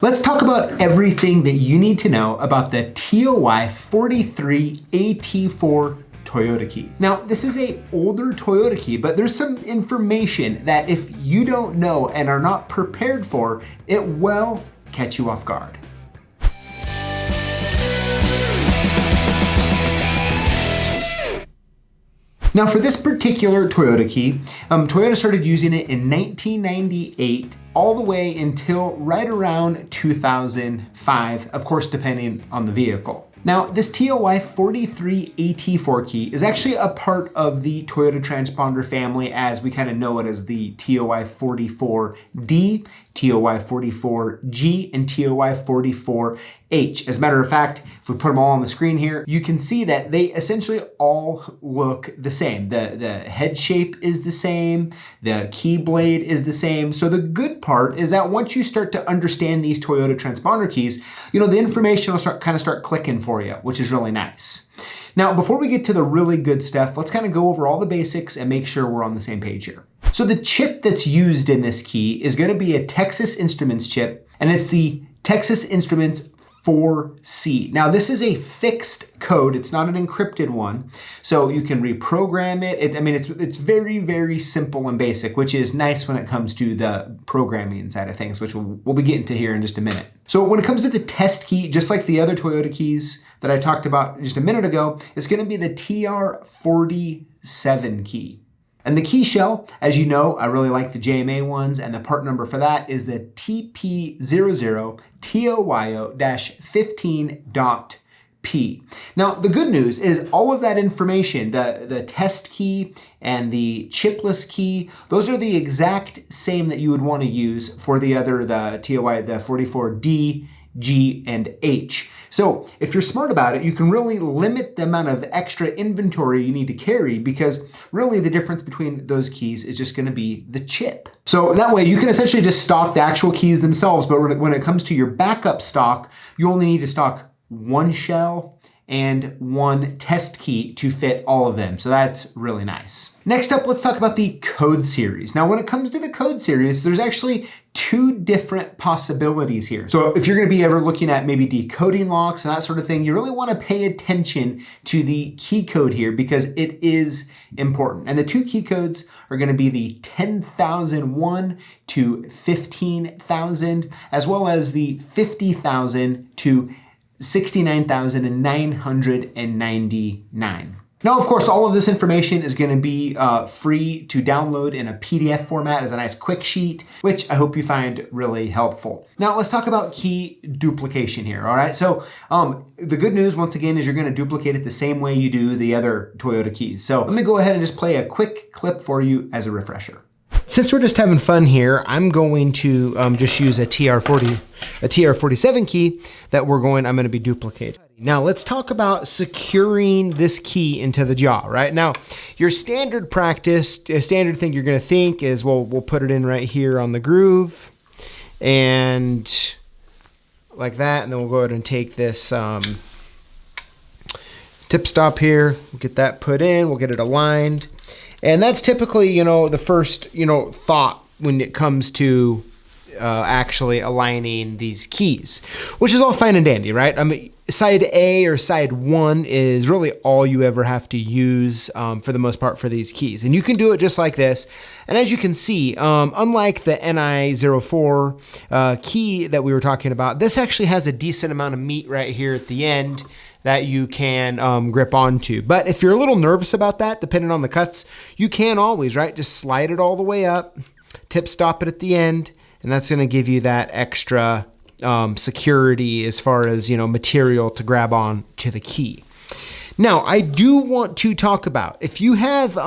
Let's talk about everything that you need to know about the TOY43AT4 Toyota key. Now, this is an older Toyota key, but there's some information that if you don't know and are not prepared for, it will catch you off guard. Now for this particular Toyota key, Toyota started using it in 1998 all the way until right around 2005, of course depending on the vehicle. Now this TOY43AT4 key is actually a part of the Toyota Transponder family as we kind of know it as the TOY44D, TOY44G, and TOY44H. As a matter of fact, if we put them all on the screen here, you can see that they essentially all look the same. The head shape is the same, the key blade is the same. So the good part is that once you start to understand these Toyota Transponder keys, you know, the information will start clicking for you, which is really nice. Now, before we get to the really good stuff, let's kind of go over all the basics and make sure we're on the same page here. So the chip that's used in this key is going to be a Texas Instruments chip, and it's the Texas Instruments 4C. Now this is a fixed code, it's not an encrypted one, so you can reprogram it. It's very, very simple and basic, which is nice when it comes to the programming side of things, which we'll be getting to here in just a minute. So when it comes to the test key, just like the other Toyota keys that I talked about just a minute ago, it's going to be the TR47 key. And the key shell, as you know, I really like the JMA ones, and the part number for that is the TP00TOYO-15.P. Now, the good news is all of that information, the test key and the chipless key, those are the exact same that you would want to use for the other, the 44D, G, and H. So if you're smart about it, you can really limit the amount of extra inventory you need to carry because really the difference between those keys is just going to be the chip. So that way you can essentially just stock the actual keys themselves, but when it comes to your backup stock, you only need to stock one shell and one test key to fit all of them. So that's really nice. Next up, let's talk about the code series. Now, when it comes to the code series, there's actually two different possibilities here. So if you're gonna be ever looking at maybe decoding locks and that sort of thing, you really wanna pay attention to the key code here because it is important. And the two key codes are gonna be the 10,001 to 15,000, as well as the 50,000 to 69,999. Now, of course, all of this information is going to be free to download in a PDF format as a nice quick sheet, which I hope you find really helpful. Now, let's talk about key duplication here, all right? So the good news, once again, is you're going to duplicate it the same way you do the other Toyota keys. So let me go ahead and just play a quick clip for you as a refresher. Since we're just having fun here, I'm going to just use a TR47 key that I'm going to be duplicating. Now let's talk about securing this key into the jaw, right? Now, your standard practice, a standard thing you're gonna think is, well, we'll put it in right here on the groove and like that, and then we'll go ahead and take this tip stop here, we'll get that put in, we'll get it aligned. And that's typically, you know, the first, thought when it comes to actually aligning these keys, which is all fine and dandy, right? I mean, side A or side 1 is really all you ever have to use for the most part for these keys. And you can do it just like this. And as you can see, unlike the NI04 key that we were talking about, this actually has a decent amount of meat right here at the end that you can grip onto. But if you're a little nervous about that, depending on the cuts, you can always, right, just slide it all the way up, tip stop it at the end, and that's gonna give you that extra security as far as, material to grab on to the key. Now, I do want to talk about, if you have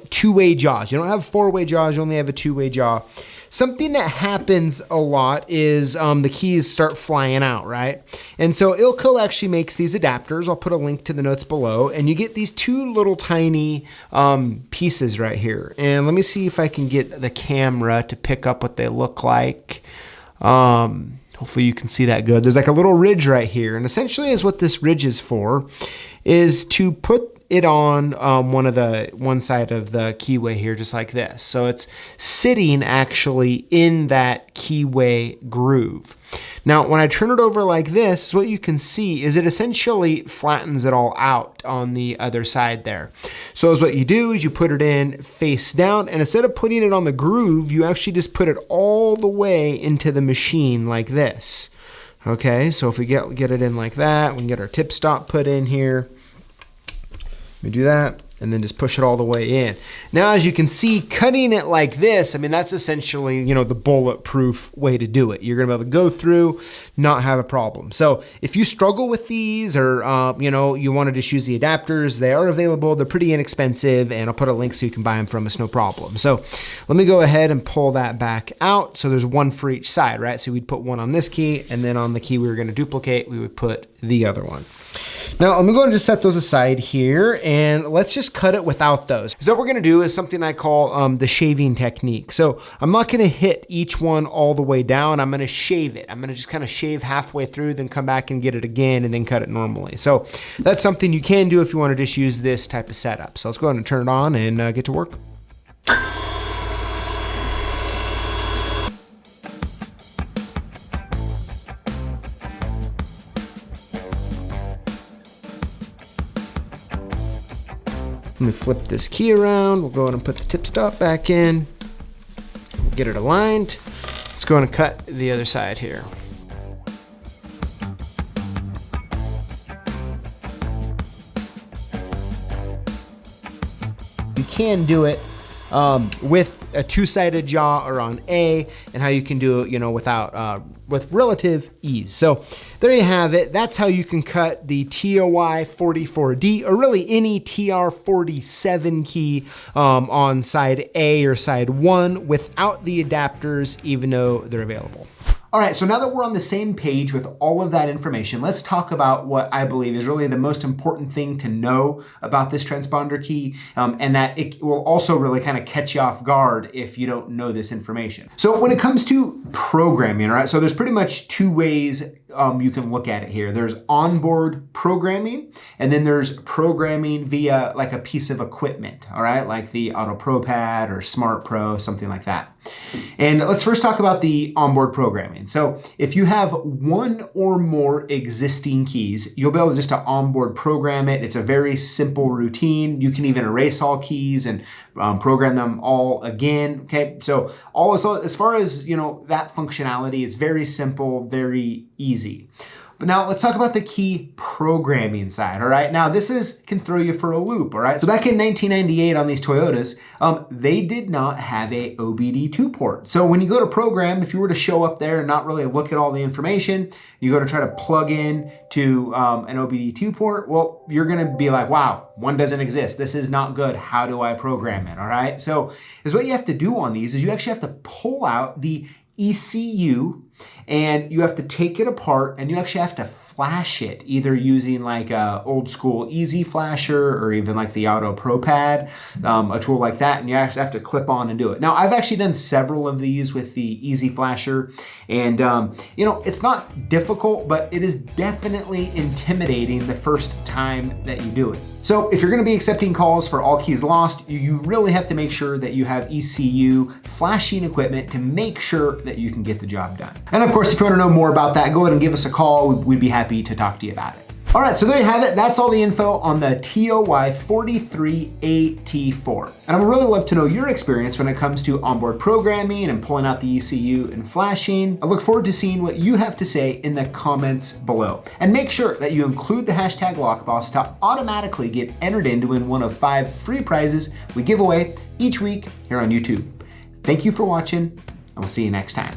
two-way jaws, you don't have four-way jaws, you only have a two-way jaw, something that happens a lot is the keys start flying out, right? And so ILCO actually makes these adapters. I'll put a link to the notes below, and you get these two little tiny pieces right here. And let me see if I can get the camera to pick up what they look like. Hopefully you can see that good. There's like a little ridge right here, and essentially is what this ridge is for, is to put it on one side of the keyway here, just like this. So it's sitting actually in that keyway groove. Now, when I turn it over like this, what you can see is it essentially flattens it all out on the other side there. So what you do is you put it in face down, and instead of putting it on the groove, you actually just put it all the way into the machine like this. Okay, so if we get it in like that, we can get our tip stop put in here. We do that, and then just push it all the way in. Now, as you can see, cutting it like this, I mean, that's essentially, you know, the bulletproof way to do it. You're gonna be able to go through, not have a problem. So if you struggle with these, or you know, you wanna just use the adapters, they are available, they're pretty inexpensive, and I'll put a link so you can buy them from us, no problem. So let me go ahead and pull that back out. So there's one for each side, right? So we'd put one on this key, and then on the key we were gonna duplicate, we would put the other one. Now, I'm going to just set those aside here, and let's just cut it without those. So what we're gonna do is something I call the shaving technique. So I'm not gonna hit each one all the way down. I'm gonna shave it. I'm gonna just kind of shave halfway through, then come back and get it again, and then cut it normally. So that's something you can do if you wanna just use this type of setup. So let's go ahead and turn it on and get to work. Let me flip this key around. We'll go ahead and put the tip stop back in. We'll get it aligned. Let's go ahead and cut the other side here. You can do it with a two-sided jaw or on A, and how you can do it, you know, without with relative ease. So there you have it. That's how you can cut the TOY44D, or really any TR47 key on side A or side 1 without the adapters, even though they're available. All right, so now that we're on the same page with all of that information, let's talk about what I believe is really the most important thing to know about this transponder key, and that it will also really kind of catch you off guard if you don't know this information. So when it comes to programming, all right, so there's pretty much two ways you can look at it here. There's onboard programming, and then there's programming via like a piece of equipment, all right, like the Auto Pro Pad or Smart Pro, something like that. And let's first talk about the onboard programming. So if you have one or more existing keys, you'll be able to just to onboard program it. It's a very simple routine. You can even erase all keys and program them all again. Okay, so as far as, you know, that functionality, it's very simple, very easy. But now let's talk about the key programming side, all right? Now this can throw you for a loop, all right? So back in 1998 on these Toyotas, they did not have a OBD2 port. So when you go to program, if you were to show up there and not really look at all the information, you go to try to plug in to an OBD2 port, well, you're gonna be like, wow, one doesn't exist. This is not good. How do I program it, all right? So what you have to do on these is you actually have to pull out the ECU, and you have to take it apart, and you actually have to flash it, either using like a old school Easy Flasher or even like the Auto Pro Pad, a tool like that, and you actually have to clip on and do it. Now, I've actually done several of these with the Easy Flasher, and you know, it's not difficult, but it is definitely intimidating the first time that you do it. So if you're gonna be accepting calls for all keys lost, you really have to make sure that you have ECU flashing equipment to make sure that you can get the job done. And of course, if you wanna know more about that, go ahead and give us a call. We'd be happy to talk to you about it. All right, so there you have it. That's all the info on the TOY43AT4. And I would really love to know your experience when it comes to onboard programming and pulling out the ECU and flashing. I look forward to seeing what you have to say in the comments below. And make sure that you include the hashtag Lockboss to automatically get entered in to win one of 5 free prizes we give away each week here on YouTube. Thank you for watching, and we'll see you next time.